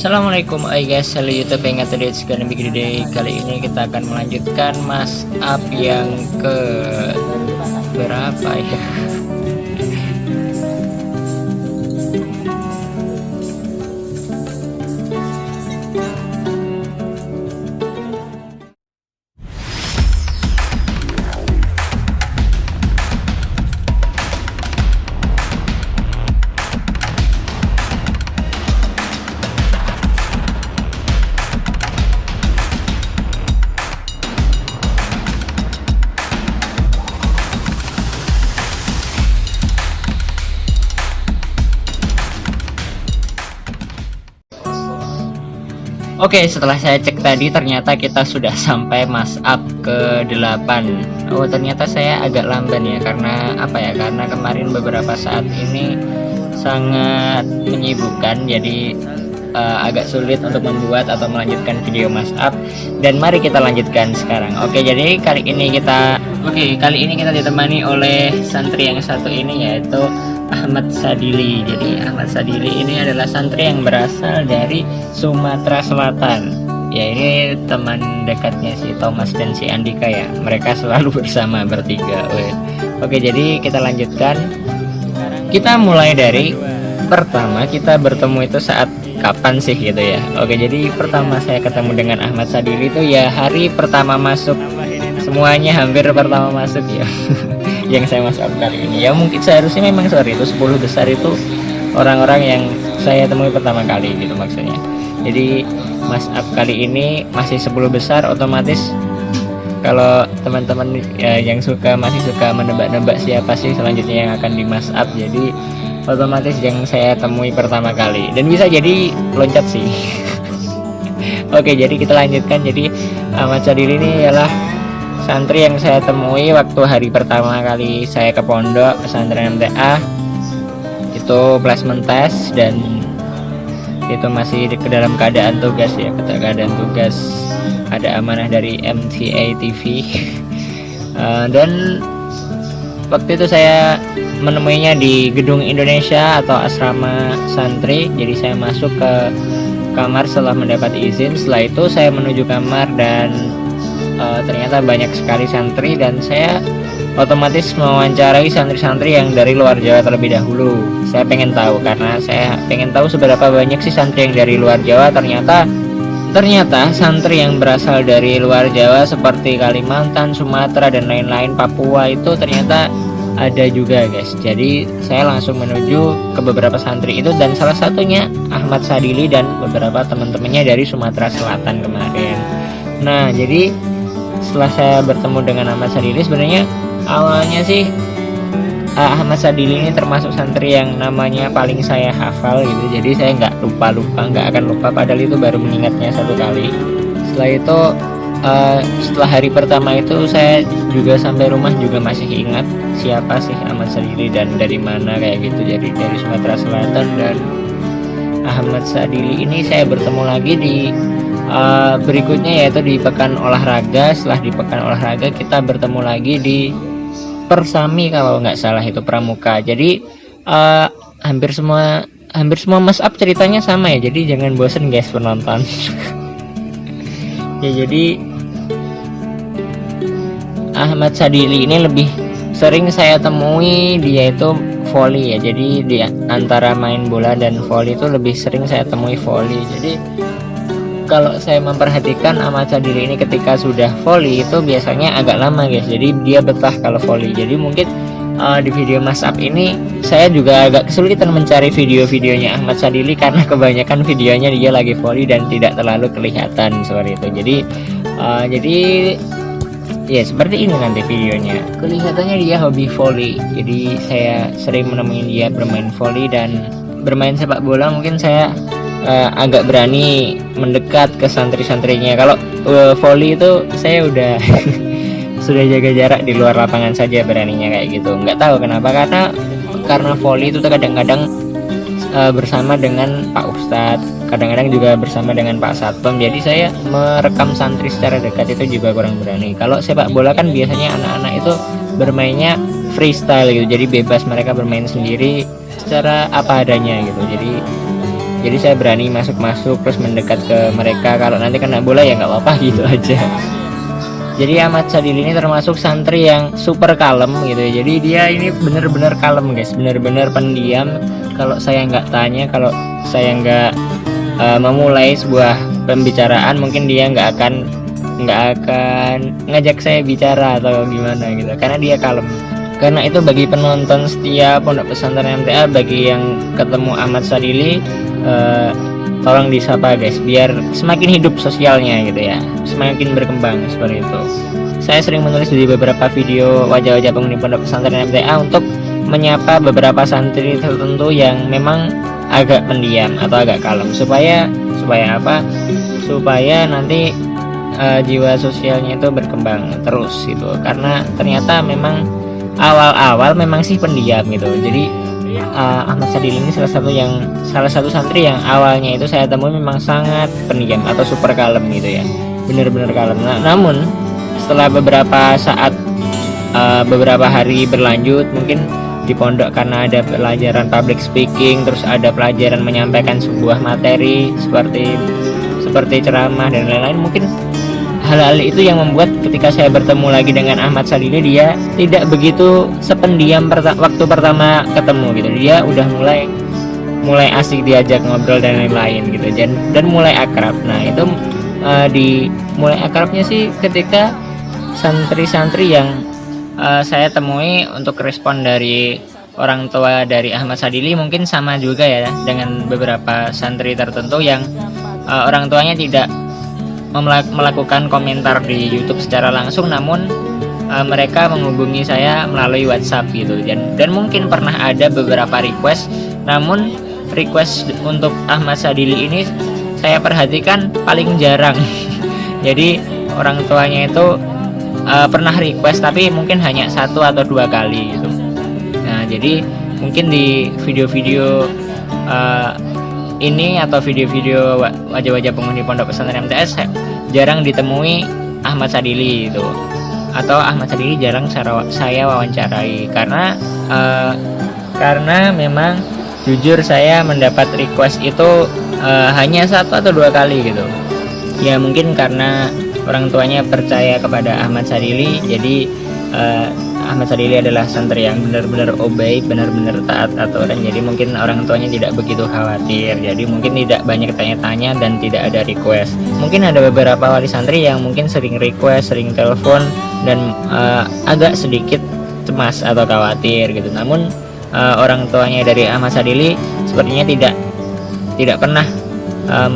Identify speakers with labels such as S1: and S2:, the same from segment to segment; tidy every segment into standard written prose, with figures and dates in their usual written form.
S1: Assalamualaikum guys, halo YouTube yang tadi sekarang bikin day. Kali ini kita akan melanjutkan mas up yang ke berapa ya. Oke, setelah saya cek tadi ternyata kita sudah sampai mas up ke 8. Oh, ternyata saya agak lamban ya, karena apa ya? Karena kemarin beberapa saat ini sangat menyibukkan, jadi agak sulit untuk membuat atau melanjutkan video mas up. Dan mari kita lanjutkan sekarang. Oke, jadi kali ini kita ditemani oleh santri yang satu ini, yaitu Ahmad Sadili. Jadi Ahmad Sadili ini adalah santri yang berasal dari Sumatera Selatan. Ya, ini teman dekatnya si Thomas dan si Andika ya. Mereka selalu bersama bertiga. Oke, jadi kita lanjutkan. Kita mulai dari pertama kita bertemu itu saat kapan sih gitu ya. Oke, jadi pertama saya ketemu dengan Ahmad Sadili itu ya hari pertama masuk. Semuanya hampir pertama masuk ya. Yang saya masuk kali ini ya, mungkin seharusnya memang sorry itu 10 besar itu orang-orang yang saya temui pertama kali gitu maksudnya. Jadi mas up kali ini masih 10 besar, otomatis kalau teman-teman ya, yang masih suka menebak-nebak siapa sih selanjutnya yang akan di mas up, jadi otomatis yang saya temui pertama kali, dan bisa jadi loncat sih. Oke, jadi kita lanjutkan. Jadi Ahmad Sadili ini ialah santri yang saya temui waktu hari pertama kali saya ke pondok pesantren MTA. Itu placement test dan itu masih ke dalam keadaan tugas ya, keadaan tugas, ada amanah dari MTA TV. Dan waktu itu saya menemuinya di Gedung Indonesia atau asrama santri. Jadi saya masuk ke kamar setelah mendapat izin. Setelah itu saya menuju kamar dan ternyata banyak sekali santri, dan saya otomatis mewawancarai santri-santri yang dari luar Jawa terlebih dahulu. Saya pengen tahu, karena saya pengen tahu seberapa banyak sih santri yang dari luar Jawa. Ternyata santri yang berasal dari luar Jawa seperti Kalimantan, Sumatera dan lain-lain, Papua itu ternyata ada juga guys. Jadi saya langsung menuju ke beberapa santri itu, dan salah satunya Ahmad Sadili dan beberapa teman-temannya dari Sumatera Selatan kemarin. Nah, jadi setelah saya bertemu dengan Ahmad Sadili, sebenarnya awalnya sih Ahmad Sadili ini termasuk santri yang namanya paling saya hafal gitu. Jadi saya nggak akan lupa, padahal itu baru mengingatnya satu kali. Setelah itu setelah hari pertama itu saya juga sampai rumah juga masih ingat siapa sih Ahmad Sadili dan dari mana kayak gitu. Jadi dari Sumatera Selatan. Dan Ahmad Sadili ini saya bertemu lagi di berikutnya, yaitu di pekan olahraga. Setelah di pekan olahraga kita bertemu lagi di Persami kalau nggak salah, itu Pramuka. Jadi hampir semua mas up ceritanya sama ya, jadi jangan bosen guys penonton. Ya, jadi Ahmad Sadili ini lebih sering saya temui dia itu volley ya. Jadi di antara main bola dan volley itu lebih sering saya temui volley. Jadi kalau saya memperhatikan Ahmad Sadili ini ketika sudah volley itu biasanya agak lama guys. Jadi dia betah kalau volley. Jadi mungkin di video mas up ini saya juga agak kesulitan mencari video-videonya Ahmad Sadili, karena kebanyakan videonya dia lagi volley dan tidak terlalu kelihatan seperti itu. Jadi ya seperti ini nanti videonya. Kelihatannya dia hobi volley. Jadi saya sering menemui dia bermain volley dan bermain sepak bola. Mungkin saya agak berani mendekat ke santri-santrinya. Kalau volley itu saya udah sudah jaga jarak di luar lapangan saja beraninya kayak gitu. Nggak tahu kenapa, karena volley itu kadang-kadang bersama dengan Pak Ustadz, kadang-kadang juga bersama dengan Pak Satpam. Jadi saya merekam santri secara dekat itu juga kurang berani. Kalau sepak bola kan biasanya anak-anak itu bermainnya freestyle gitu, jadi bebas, mereka bermain sendiri secara apa adanya gitu. Jadi Jadi saya berani masuk-masuk terus mendekat ke mereka. Kalau nanti kena bola ya nggak apa-apa gitu aja. Jadi Ahmad Sadili ini termasuk santri yang super kalem gitu ya. Jadi dia ini bener-bener kalem guys, bener-bener pendiam. Kalau saya nggak tanya, kalau saya nggak memulai sebuah pembicaraan, mungkin dia nggak akan ngajak saya bicara atau gimana gitu, karena dia kalem. Karena itu bagi penonton setia Pondok Pesantren MTA, bagi yang ketemu Ahmad Sadili, tolong disapa guys, biar semakin hidup sosialnya gitu ya, semakin berkembang seperti itu. Saya sering menulis di beberapa video wajah-wajah penghuni Pondok Pesantren MTA untuk menyapa beberapa santri tertentu yang memang agak pendiam atau agak kalem, supaya apa? Supaya nanti jiwa sosialnya itu berkembang terus gitu. Karena ternyata memang awal-awal memang sih pendiam gitu. Jadi Ahmad Sadili ini salah satu santri yang awalnya itu saya temui memang sangat pendiam atau super kalem gitu ya, bener-bener kalem. Namun setelah beberapa saat, beberapa hari berlanjut, mungkin di pondok karena ada pelajaran public speaking, terus ada pelajaran menyampaikan sebuah materi seperti ceramah dan lain-lain, mungkin hal-hal itu yang membuat ketika saya bertemu lagi dengan Ahmad Sadili, dia tidak begitu sependiam waktu pertama ketemu gitu. Dia udah mulai asik diajak ngobrol dan lain-lain gitu, dan mulai akrab. Nah itu di mulai akrabnya sih ketika santri-santri yang saya temui, untuk respon dari orang tua dari Ahmad Sadili mungkin sama juga ya dengan beberapa santri tertentu yang orang tuanya tidak melakukan komentar di YouTube secara langsung, namun mereka menghubungi saya melalui WhatsApp gitu. Dan mungkin pernah ada beberapa request, namun request untuk Ahmad Sadili ini saya perhatikan paling jarang. Jadi orang tuanya itu pernah request tapi mungkin hanya 1 atau 2 kali gitu. Nah jadi mungkin di video-video ini atau video-video wajah-wajah penghuni Pondok Pesantren MTS jarang ditemui Ahmad Sadili itu, atau Ahmad Sadili jarang saya wawancarai, karena memang jujur saya mendapat request itu hanya 1 atau 2 kali gitu ya. Mungkin karena orang tuanya percaya kepada Ahmad Sadili, jadi Ahmad Sadili adalah santri yang benar-benar obey, benar-benar taat aturan. Jadi mungkin orang tuanya tidak begitu khawatir, jadi mungkin tidak banyak tanya-tanya dan tidak ada request. Mungkin ada beberapa wali santri yang mungkin sering request, sering telepon, dan agak sedikit cemas atau khawatir gitu. Namun orang tuanya dari Ahmad Sadili sepertinya tidak pernah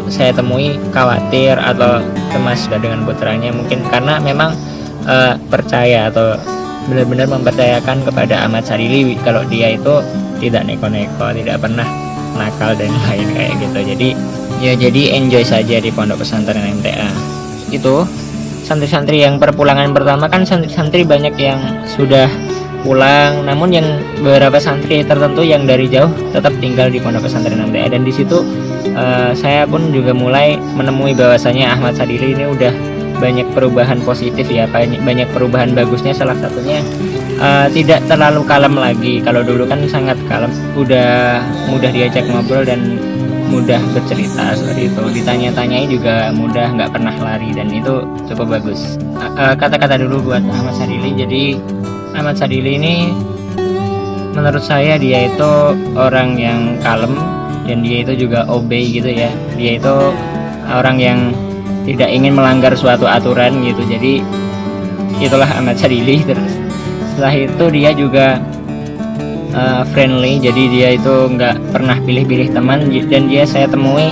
S1: saya temui khawatir atau cemas dengan putranya, mungkin karena memang percaya atau benar-benar mempercayakan kepada Ahmad Sadili kalau dia itu tidak neko-neko, tidak pernah nakal dan lain kayak gitu. Jadi enjoy saja di Pondok Pesantren MTA. Itu santri-santri yang perpulangan pertama, kan santri-santri banyak yang sudah pulang, namun yang beberapa santri tertentu yang dari jauh tetap tinggal di Pondok Pesantren MTA. Dan di situ saya pun juga mulai menemui bahwasanya Ahmad Sadili ini udah banyak perubahan positif ya, banyak perubahan bagusnya. Salah satunya tidak terlalu kalem lagi. Kalau dulu kan sangat kalem, udah mudah diajak ngobrol dan mudah bercerita seperti itu, ditanya-tanyai juga mudah, nggak pernah lari, dan itu cukup bagus. Kata-kata dulu buat Ahmad Sadili. Jadi Ahmad Sadili ini menurut saya dia itu orang yang kalem, dan dia itu juga obey gitu ya. Dia itu orang yang tidak ingin melanggar suatu aturan gitu. Jadi itulah Ahmad Sadili. Terus setelah itu dia juga friendly, jadi dia itu nggak pernah pilih-pilih teman, dan dia saya temui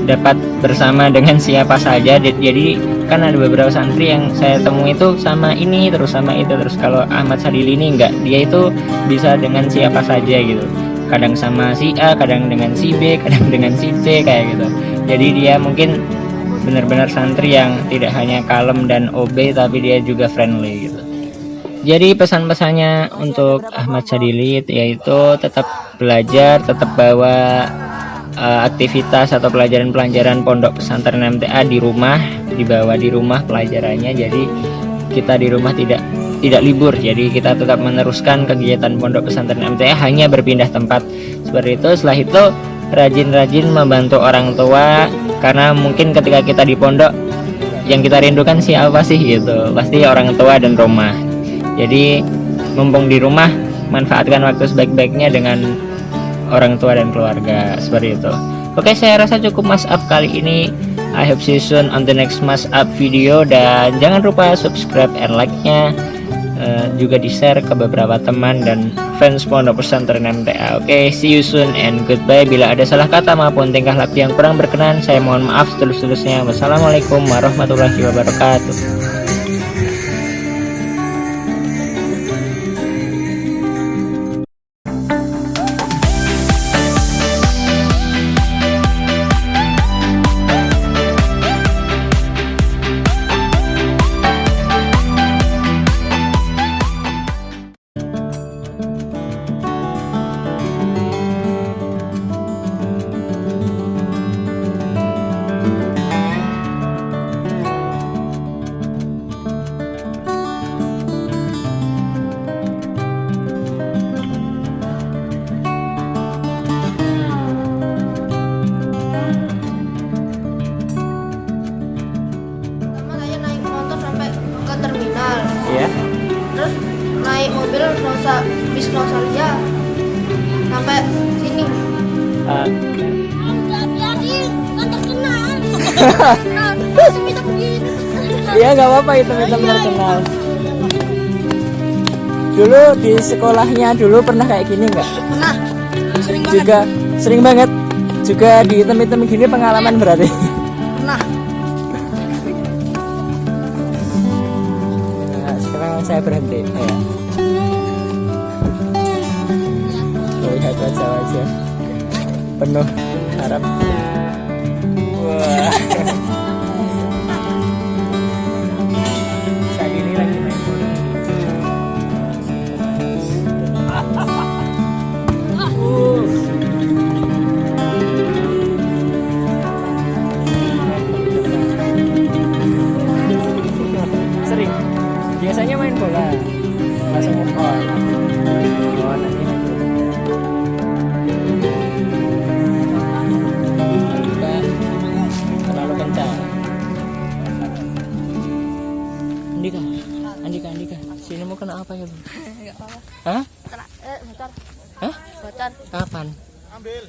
S1: dapat bersama dengan siapa saja. Jadi kan ada beberapa santri yang saya temui itu sama ini terus sama itu terus. Kalau Ahmad Sadili ini enggak, dia itu bisa dengan siapa saja gitu, kadang sama si A, kadang dengan si B, kadang dengan si C kayak gitu. Jadi dia mungkin benar-benar santri yang tidak hanya kalem dan obey, tapi dia juga friendly gitu. Jadi pesan-pesannya untuk Ahmad Sadili yaitu tetap belajar, tetap bawa aktivitas atau pelajaran-pelajaran Pondok Pesantren MTA di rumah, dibawa di rumah pelajarannya. Jadi kita di rumah tidak libur, jadi kita tetap meneruskan kegiatan Pondok Pesantren MTA, hanya berpindah tempat seperti itu. Setelah itu rajin-rajin membantu orang tua, karena mungkin ketika kita di pondok yang kita rindukan siapa sih gitu, pasti orang tua dan rumah. Jadi mumpung di rumah, manfaatkan waktu sebaik-baiknya dengan orang tua dan keluarga, seperti itu. Oke, saya rasa cukup Mas Up kali ini. I hope see you soon on the next Mas Up video, dan jangan lupa subscribe and like-nya, juga di share ke beberapa teman dan fans Pondok Pesantren MTA. Oke, see you soon and goodbye. Bila ada salah kata maupun tingkah laku yang kurang berkenan, saya mohon maaf setulus-tulusnya. Wassalamualaikum warahmatullahi wabarakatuh.
S2: Iya. Terus naik mobil bis Rosalia sampai sini.
S3: Iya, nggak apa-apa, hitam-hitam terkenal. Dulu di sekolahnya dulu pernah kayak gini nggak?
S2: Pernah.
S3: Juga sering banget. Juga di hitam-hitam gini pengalaman berarti.
S2: Pernah.
S3: Nah, sekarang saya berhenti. Ya. Lihat wajah-wajah penuh harap. Wah. Saat ini lagi main bola. Sering. Biasanya main bola. Langsung move on. Oh, nanti main bola. Terlalu kencang. Andika. Sini mau kena apa ya, Bu?
S2: Enggak apa-apa.
S3: Hah?
S2: Bocor.
S3: Hah?
S2: Bocor.
S3: Kapan?
S2: Ambil.